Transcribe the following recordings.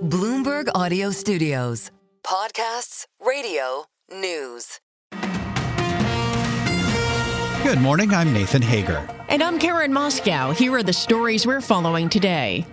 Bloomberg Audio Studios. Podcasts, radio, news. Good morning, I'm Nathan Hager. And I'm Karen Moscow. Here are the stories we're following today.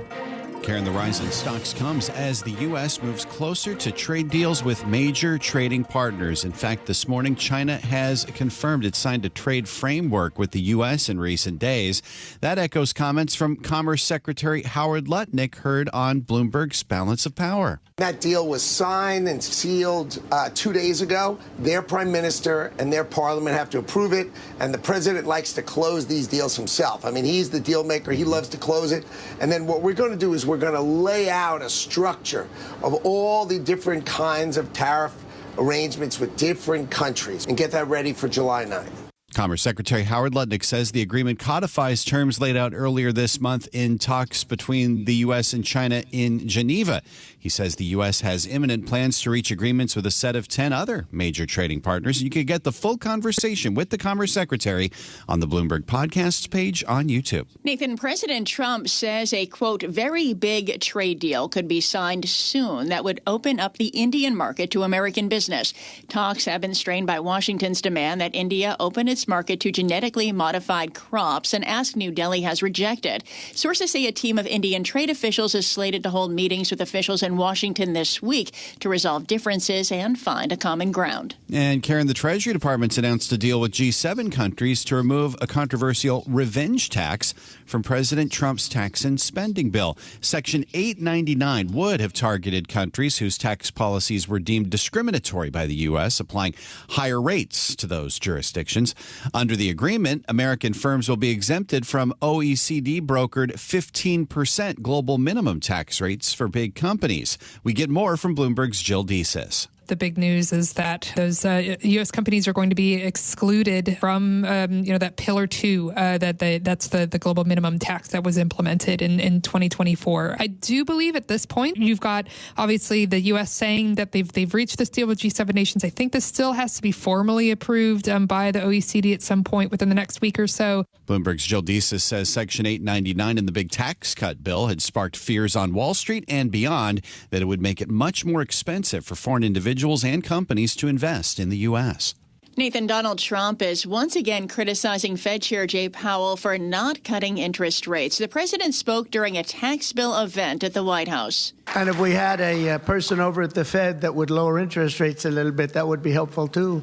Karen, the rise in stocks comes as the U.S. moves closer to trade deals with major trading partners. In fact, this morning, China has confirmed it signed a trade framework with the U.S. in recent days. That echoes comments from Commerce Secretary Howard Lutnick heard on Bloomberg's Balance of Power. That deal was signed and sealed 2 days ago. Their prime minister and their parliament have to approve it, and the president likes to close these deals himself. I mean, he's the deal maker. He loves to close it. And then what we're going to do is we're going to lay out a structure of all the different kinds of tariff arrangements with different countries and get that ready for July 9th. Commerce Secretary Howard Lutnick says the agreement codifies terms laid out earlier this month in talks between the U.S. and China in Geneva. He says the U.S. has imminent plans to reach agreements with a set of 10 other major trading partners. You can get the full conversation with the Commerce Secretary on the Bloomberg Podcasts page on YouTube. Nathan, President Trump says a, quote, very big trade deal could be signed soon that would open up the Indian market to American business. Talks have been strained by Washington's demand that India open its market to genetically modified crops, an ask New Delhi has rejected. Sources say a team of Indian trade officials is slated to hold meetings with officials in Washington this week to resolve differences and find a common ground. And Karen, the Treasury Department's announced a deal with G7 countries to remove a controversial revenge tax from President Trump's tax and spending bill. Section 899 would have targeted countries whose tax policies were deemed discriminatory by the U.S., applying higher rates to those jurisdictions. Under the agreement, American firms will be exempted from OECD-brokered 15% global minimum tax rates for big companies. We get more from Bloomberg's Jill Desis. The big news is that those U.S. companies are going to be excluded from, that Pillar 2, that's the global minimum tax that was implemented in 2024. I do believe at this point you've got, obviously, the U.S. saying that they've reached this deal with G7 nations. I think this still has to be formally approved by the OECD at some point within the next week or so. Bloomberg's Jill Desis says Section 899 in the big tax cut bill had sparked fears on Wall Street and beyond that it would make it much more expensive for foreign individuals and companies to invest in the U.S. Nathan, Donald Trump is once again criticizing Fed Chair Jay Powell for not cutting interest rates. The president spoke during a tax bill event at the White House. And if we had a person over at the Fed that would lower interest rates a little bit, that would be helpful, too.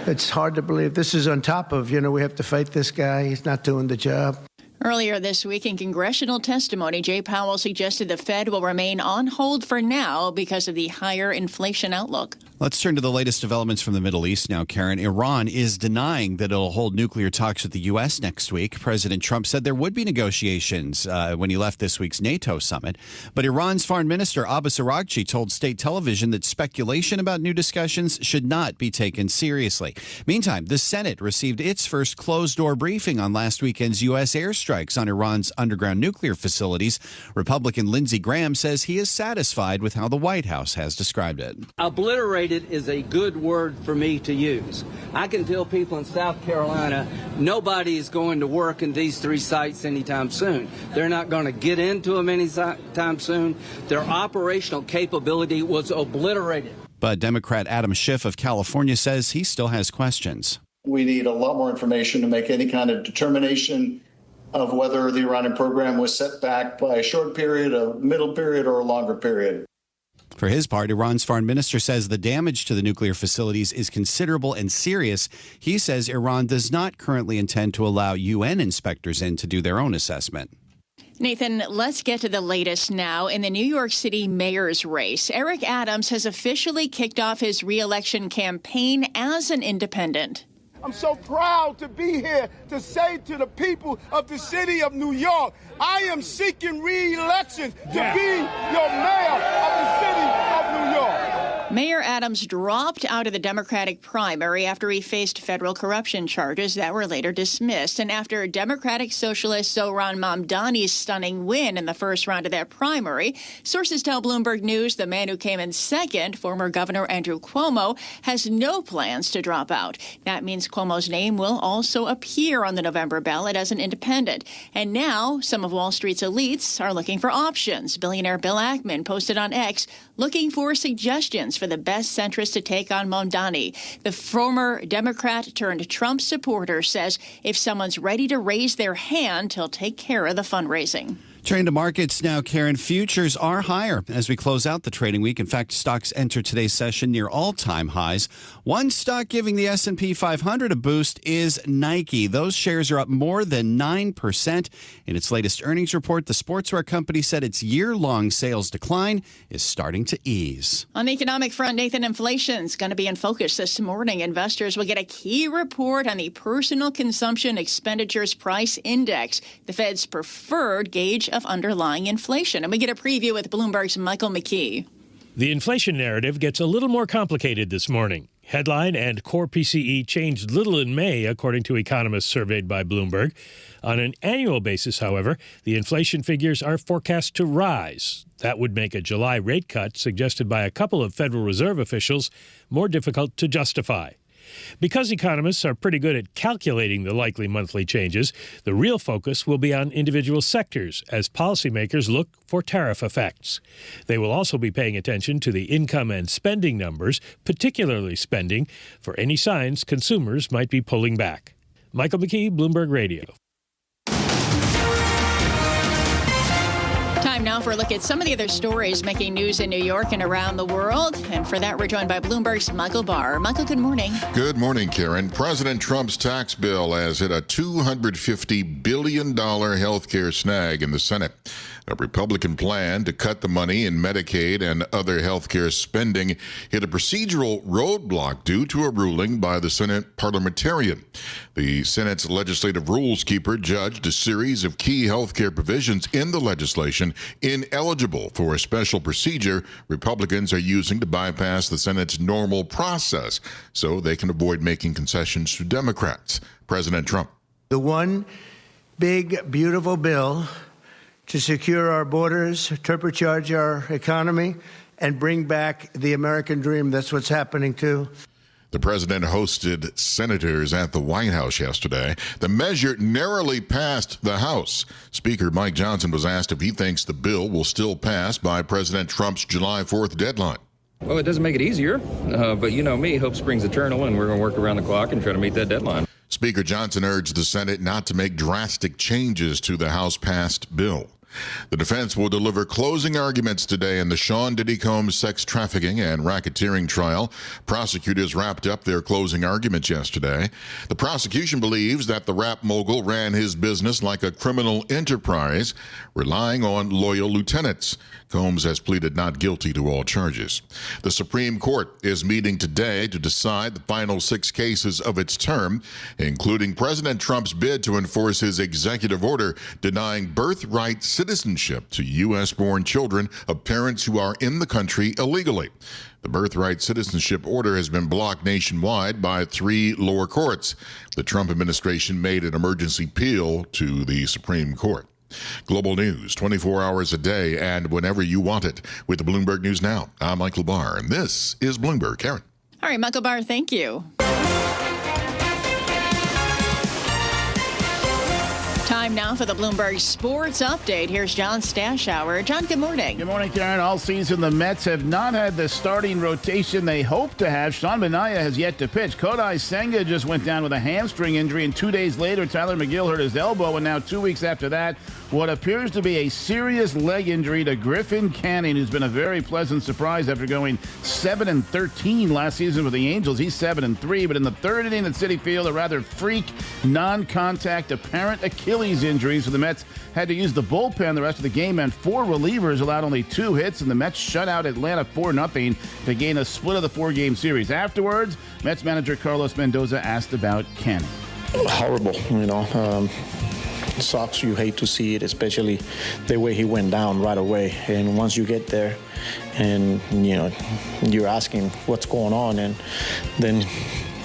It's hard to believe. This is on top of, we have to fight this guy. He's not doing the job. Earlier this week in congressional testimony, Jay Powell suggested the Fed will remain on hold for now because of the higher inflation outlook. Let's turn to the latest developments from the Middle East now, Karen. Iran is denying that it'll hold nuclear talks with the U.S. next week. President Trump said there would be negotiations when he left this week's NATO summit. But Iran's foreign minister, Abbas Araghchi, told state television that speculation about new discussions should not be taken seriously. Meantime, the Senate received its first closed-door briefing on last weekend's U.S. airstrikes on Iran's underground nuclear facilities. Republican Lindsey Graham says he is satisfied with how the White House has described it. Obliterated is a good word for me to use. I can tell people in South Carolina nobody is going to work in these 3 sites anytime soon. They're not going to get into them anytime soon. Their operational capability was obliterated. But Democrat Adam Schiff of California says he still has questions. We need a lot more information to make any kind of determination of whether the Iranian program was set back by a short period, a middle period, or a longer period. For his part, Iran's foreign minister says the damage to the nuclear facilities is considerable and serious. He says Iran does not currently intend to allow UN inspectors in to do their own assessment. Nathan, let's get to the latest now in the New York City mayor's race. Eric Adams has officially kicked off his re-election campaign as an independent. I'm so proud to be here to say to the people of the city of New York, I am seeking re-election to be your mayor of the city of New York. Mayor Adams dropped out of the Democratic primary after he faced federal corruption charges that were later dismissed. And after Democratic Socialist Zohran Mamdani's stunning win in the first round of that primary, sources tell Bloomberg News the man who came in second, former Governor Andrew Cuomo, has no plans to drop out. That means Cuomo's name will also appear on the November ballot as an independent. And now some of Wall Street's elites are looking for options. Billionaire Bill Ackman posted on X looking for suggestions for the best centrist to take on Mamdani. The former Democrat turned Trump supporter says if someone's ready to raise their hand, he'll take care of the fundraising. Turning to markets now, Karen. Futures are higher as we close out the trading week. In fact, stocks enter today's session near all-time highs. One stock giving the S&P 500 a boost is Nike. Those shares are up more than 9%. In its latest earnings report, the sportswear company said its year-long sales decline is starting to ease. On the economic front, Nathan, inflation's going to be in focus this morning. Investors will get a key report on the Personal Consumption Expenditures Price Index, the Fed's preferred gauge of underlying inflation. And we get a preview with Bloomberg's Michael McKee. The inflation narrative gets a little more complicated this morning. Headline and core PCE changed little in May, according to economists surveyed by Bloomberg. On an annual basis, however, the inflation figures are forecast to rise. That would make a July rate cut, suggested by a couple of Federal Reserve officials, more difficult to justify. Because economists are pretty good at calculating the likely monthly changes, the real focus will be on individual sectors as policymakers look for tariff effects. They will also be paying attention to the income and spending numbers, particularly spending, for any signs consumers might be pulling back. Michael McKee, Bloomberg Radio. Time now for a look at some of the other stories making news in New York and around the world. And for that, we're joined by Bloomberg's Michael Barr. Michael, good morning. Good morning, Karen. President Trump's tax bill has hit a $250 billion health care snag in the Senate. A Republican plan to cut the money in Medicaid and other health care spending hit a procedural roadblock due to a ruling by the Senate parliamentarian. The Senate's legislative rules keeper judged a series of key health care provisions in the legislation ineligible for a special procedure Republicans are using to bypass the Senate's normal process so they can avoid making concessions to Democrats. President Trump. The one big, beautiful bill to secure our borders, turbocharge our economy, and bring back the American dream. That's what's happening, too. The president hosted senators at the White House yesterday. The measure narrowly passed the House. Speaker Mike Johnson was asked if he thinks the bill will still pass by President Trump's July 4th deadline. Well, it doesn't make it easier, but you know me, hope springs eternal, and we're going to work around the clock and try to meet that deadline. Speaker Johnson urged the Senate not to make drastic changes to the House-passed bill. The defense will deliver closing arguments today in the Sean Diddy Combs sex trafficking and racketeering trial. Prosecutors wrapped up their closing arguments yesterday. The prosecution believes that the rap mogul ran his business like a criminal enterprise, relying on loyal lieutenants. Combs has pleaded not guilty to all charges. The Supreme Court is meeting today to decide the final 6 cases of its term, including President Trump's bid to enforce his executive order denying birthright citizenship to U.S.-born children of parents who are in the country illegally. The birthright citizenship order has been blocked nationwide by 3 lower courts. The Trump administration made an emergency appeal to the Supreme Court. Global news 24 hours a day and whenever you want it. With the Bloomberg News Now, I'm Michael Barr, and this is Bloomberg. Karen. All right, Michael Barr, thank you. Time now for the Bloomberg Sports Update. Here's John Stashower. John, good morning. Good morning, Karen. All season, the Mets have not had the starting rotation they hoped to have. Sean Manaea has yet to pitch. Kodai Senga just went down with a hamstring injury, and 2 days later, Tyler McGill hurt his elbow, and now 2 weeks after that, what appears to be a serious leg injury to Griffin Canning, who's been a very pleasant surprise after going 7-13 last season with the Angels. He's 7-3, but in the third inning at Citi Field, a rather freak, non-contact, apparent Achilles injury, so the Mets had to use the bullpen the rest of the game, and 4 relievers allowed only 2 hits, and the Mets shut out Atlanta 4-0 to gain a split of the 4-game series. Afterwards, Mets manager Carlos Mendoza asked about Canning. Horrible, sucks. You hate to see it, especially the way he went down right away. And once you get there and, you're asking what's going on, and then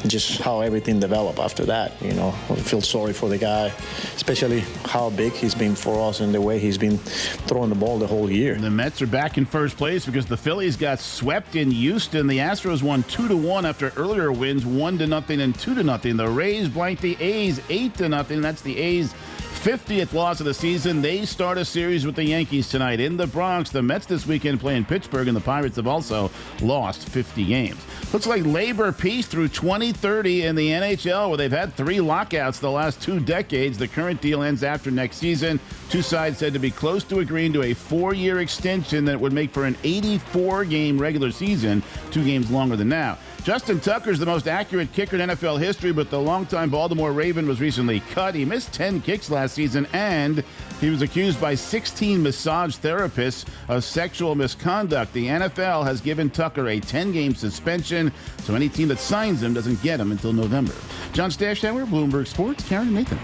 just how everything developed after that, I feel sorry for the guy, especially how big he's been for us and the way he's been throwing the ball the whole year. The Mets are back in first place because the Phillies got swept in Houston. The Astros won 2-1 after earlier wins 1-0 and 2-0. The Rays blanked the A's 8-0. That's the A's 50th loss of the season. They start a series with the Yankees tonight in the Bronx. The Mets this weekend play in Pittsburgh, and the Pirates have also lost 50 games. Looks like labor peace through 2030 in the NHL, where they've had 3 lockouts the last 2 decades. The current deal ends after next season. Two sides said to be close to agreeing to a 4-year extension that would make for an 84-game regular season, 2 games longer than now. Justin Tucker's the most accurate kicker in NFL history, but the longtime Baltimore Raven was recently cut. He missed 10 kicks last season, and he was accused by 16 massage therapists of sexual misconduct. The NFL has given Tucker a 10-game suspension, so any team that signs him doesn't get him until November. John Stashauer, Bloomberg Sports, Karen and Nathan.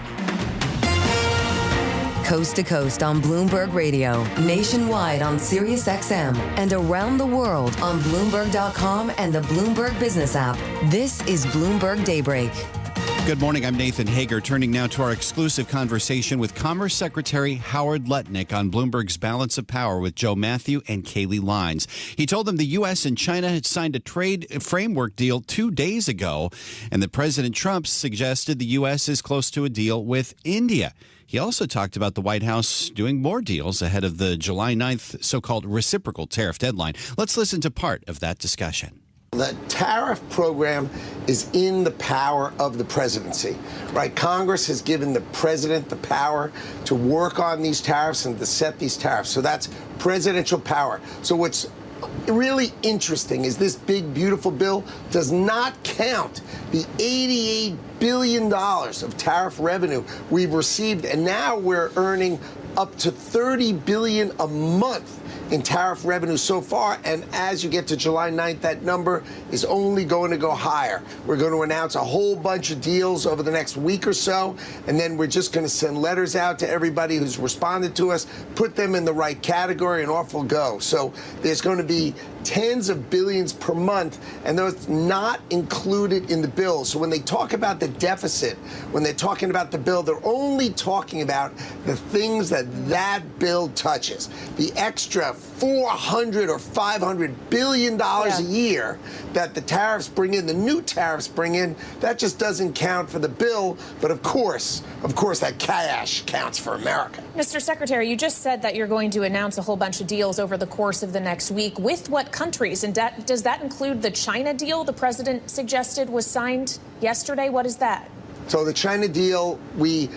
Coast to coast on Bloomberg Radio, nationwide on Sirius XM, and around the world on Bloomberg.com and the Bloomberg Business app. This is Bloomberg Daybreak. Good morning. I'm Nathan Hager. Turning now to our exclusive conversation with Commerce Secretary Howard Lutnick on Bloomberg's Balance of Power with Joe Matthew and Kaylee Lines. He told them the U.S. and China had signed a trade framework deal 2 days ago, and that President Trump suggested the U.S. is close to a deal with India. He also talked about the White House doing more deals ahead of the July 9th so-called reciprocal tariff deadline. Let's listen to part of that discussion. The tariff program is in the power of the presidency, right? Congress has given the president the power to work on these tariffs and to set these tariffs. So that's presidential power. So what's really interesting is this big, beautiful bill does not count the $88 billion of tariff revenue we've received, and now we're earning up to $30 billion a month in tariff revenue so far, and as you get to July 9th, that number is only going to go higher. We're going to announce a whole bunch of deals over the next week or so, and then we're just going to send letters out to everybody who's responded to us, put them in the right category, and off we'll go. So there's going to be tens of billions per month, and those not included in the bill. So when they talk about the deficit, when they're talking about the bill, they're only talking about the things that bill touches. The extra $400 or $500 billion a year that the tariffs bring in, the new tariffs bring in, that just doesn't count for the bill. But of course, that cash counts for America. Mr. Secretary, you just said that you're going to announce a whole bunch of deals over the course of the next week. With what countries? And does that include the China deal the president suggested was signed yesterday? What is that? So the China deal, we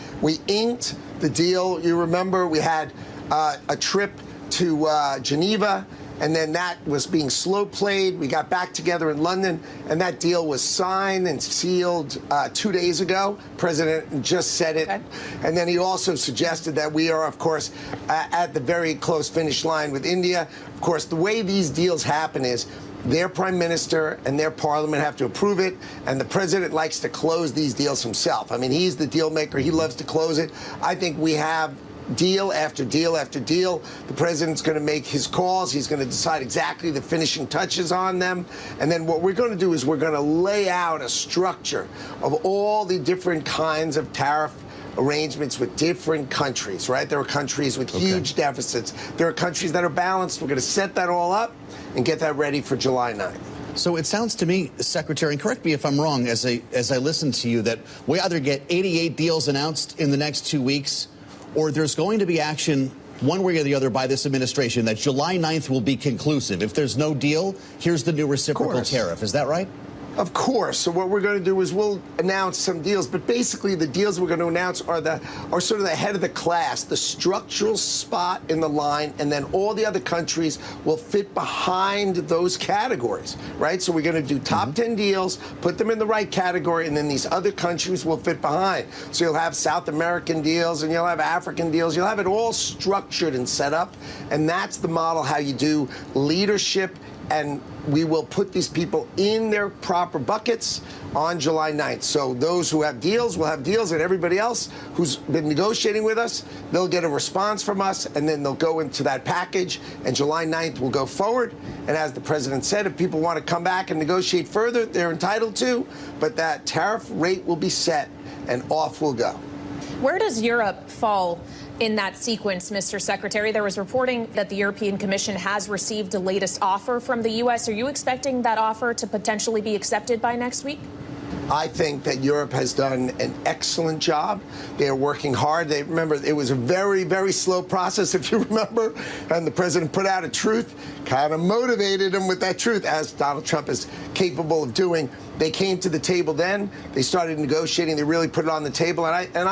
inked the deal. You remember we had a trip to Geneva, and then that was being slow played. We got back together in London, and that deal was signed and sealed 2 days ago. President just said it. Okay. And then he also suggested that we are, of course, at the very close finish line with India. Of course, the way these deals happen is their prime minister and their parliament have to approve it, and the president likes to close these deals himself. I mean, he's the deal maker. He loves to close it. I think we have deal after deal after deal. The president's going to make his calls. He's going to decide exactly the finishing touches on them. And then what we're going to do is we're going to lay out a structure of all the different kinds of tariff arrangements with different countries, right? There are countries with huge deficits. There are countries that are balanced. We're going to set that all up and get that ready for July 9th. So it sounds to me, Secretary, and correct me if I'm wrong, as I listen to you, that we either get 88 deals announced in the next 2 weeks, or there's going to be action one way or the other by this administration that July 9th will be conclusive. If there's no deal, here's the new reciprocal tariff. Is that right? Of course. So what we're going to do is we'll announce some deals, but basically the deals we're going to announce are sort of the head of the class, the structural spot in the line, and then all the other countries will fit behind those categories, right? So we're going to do top 10 deals, put them in the right category, and then these other countries will fit behind. So you'll have South American deals, and you'll have African deals. You'll have it all structured and set up, and that's the model how you do leadership and we will put these people in their proper buckets on July 9th. So those who have deals will have deals, and everybody else who's been negotiating with us, they'll get a response from us, and then they'll go into that package, and July 9th will go forward. And as the president said, if people want to come back and negotiate further, they're entitled to, but that tariff rate will be set, and off we'll go. Where does Europe fall in that sequence, Mr. Secretary? There was reporting that the European Commission has received a latest offer from the U.S. Are you expecting that offer to potentially be accepted by next week? I think that Europe has done an excellent job. They are working hard. Remember, it was a very, very slow process, if you remember, and the president put out a truth, kind of motivated them with that truth, as Donald Trump is capable of doing. They came to the table then. They started negotiating. They really put it on the table, and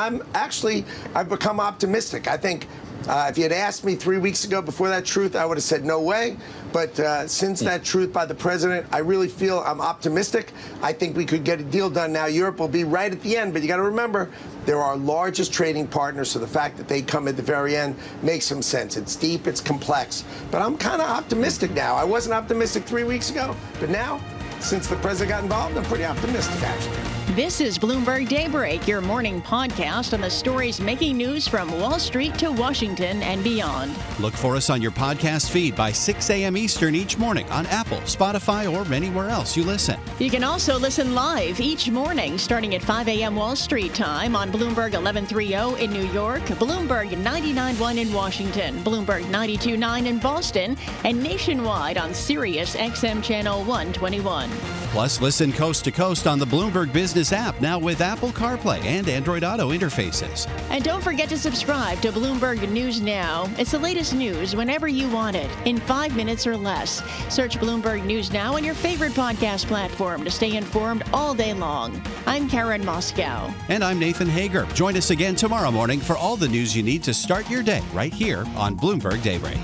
I've become optimistic. I think if you had asked me 3 weeks ago before that truth, I would have said no way. But since that truth by the president, I really feel I'm optimistic. I think we could get a deal done now. Europe will be right at the end, but you got to remember, they're our largest trading partner, so the fact that they come at the very end makes some sense. It's deep, it's complex, but I'm kind of optimistic now. I wasn't optimistic 3 weeks ago, but now, since the president got involved, I'm pretty optimistic, actually. This is Bloomberg Daybreak, your morning podcast on the stories making news from Wall Street to Washington and beyond. Look for us on your podcast feed by 6 a.m. Eastern each morning on Apple, Spotify, or anywhere else you listen. You can also listen live each morning starting at 5 a.m. Wall Street time on Bloomberg 1130 in New York, Bloomberg 99.1 in Washington, Bloomberg 92.9 in Boston, and nationwide on Sirius XM Channel 121. Plus, listen coast to coast on the Bloomberg Business app, now with Apple CarPlay and Android Auto interfaces. And don't forget to subscribe to Bloomberg News Now. It's the latest news whenever you want it, in 5 minutes or less. Search Bloomberg News Now on your favorite podcast platform to stay informed all day long. I'm Karen Moscow. And I'm Nathan Hager. Join us again tomorrow morning for all the news you need to start your day right here on Bloomberg Daybreak.